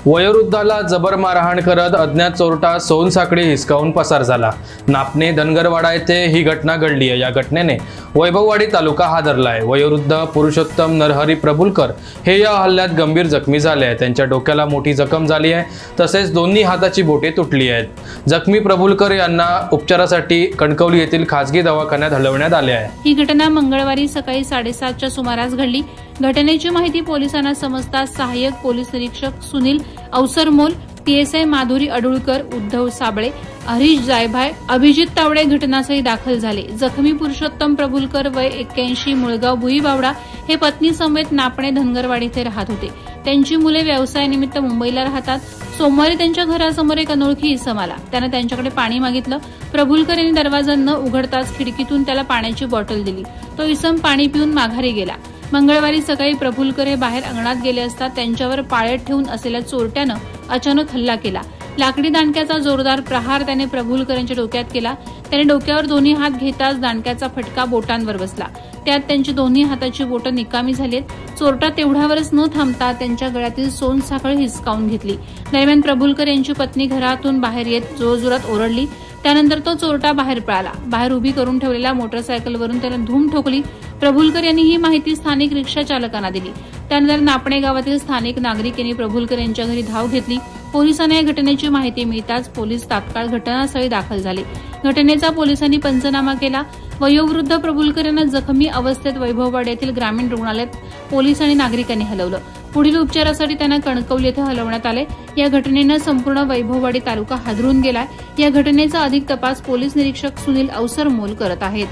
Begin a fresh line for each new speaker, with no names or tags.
वयोवृद्धाला जबर मारहाण करत अज्ञात चोरटा सोनसाखळी हिसकावून पसार झाला। नापणे धनगरवाडा येथे ही घटना घडली आहे। या घटनेने वैभववाडी तालुका हादरलाय। वयोवृद्ध पुरुषोत्तम नरहरी प्रभुलकर हे या हल्ल्यात गंभीर जखमी झाले आहेत। त्यांच्या डोक्याला मोठी जखम झाली आहे, तसेच दोन्ही हाताची बोटे तुटली आहेत। जखमी प्रभुलकर यांना उपचारासाठी कणकवली येथील खासगी दवाखान्यात हलवण्यात आले आहे।
ही घटना मंगळवारी सकाळी 7:30च्या सुमारास घडली। घटनेची माहिती पोलिसांना समजताच सहाय्यक पोलीस निरीक्षक सुनील अवसरमोल, पीएसआय माधुरी अडुळकर, उद्धव साबळे, हरीश जायभाय, अभिजित तावडे घटनास्थळी दाखल झाले। जखमी पुरुषोत्तम प्रभुलकर वय 81 मुळगाव भुईबावडा हे पत्नी समेत नापणे धनगरवाडी येथे राहत होते। त्यांची मुले व्यवसायानिमित्त मुंबईला राहतात। सोमवारी त्यांच्या घरासमोर एक अनोळखी इसम आला। त्याने त्यांच्याकडे पाणी मागितलं। प्रभुलकर यांनी दरवाजा न उघडताच खिडकीतून त्याला पाण्याची बॉटल दिली। तो इसम पाणी पिऊन माघारी गेला। मंगळवारी सकाळी प्रभुलकर हे बाहेर अंगणात गेले असता त्यांच्यावर पाळत ठेवून असलेल्या चोरट्यानं अचानक हल्ला केला। लाकडी दांडक्याचा जोरदार प्रहार त्याने प्रभुलकर यांच्या डोक्यात केला। त्याने डोक्यावर दोन्ही हात घेताच दांडक्याचा फटका बोटांवर बसला। त्यात त्यांची दोन्ही हाताची बोटं निकामी झालीत। चोरटा तेवढ्यावरच न थांबता त्यांच्या गळ्यातील सोनसाखळी हिसकावून घेतली। दरम्यान प्रभुलकर यांची पत्नी घरातून बाहेर येत जोरजोरात ओरडली। त्यानंतर तो चोरटा बाहेर पळाला। बाहेर उभी करून ठेवलेल्या मोटरसायकलवरून त्याने धूम ठोकली। प्रभुलकर यांनी ही माहिती स्थानिक रिक्षा चालकांना दिली। त्यानंतर नापणे गावातील स्थानिक नागरिक यांनी प्रभुलकर यांच्या घरी धाव घेतली। पोलिसांना या घटनेची माहिती मिळताच पोलीस तात्काळ घटनास्थळी दाखल झाले। घटनेचा पोलिसांनी पंचनामा केला। वयोवृद्ध प्रभुलकर यांना जखमी अवस्थेत वैभववाडी येथील ग्रामीण रुग्णालयात पोलीस आणि नागरिकांनी हलवलं। पुढील उपचारासाठी त्यांना कणकवली येथे हलवण्यात आले। या घटनेनं संपूर्ण वैभववाडी तालुका हादरून गेलाय। या घटनेचा अधिक तपास पोलीस निरीक्षक सुनील अवसरमोल करत आहेत।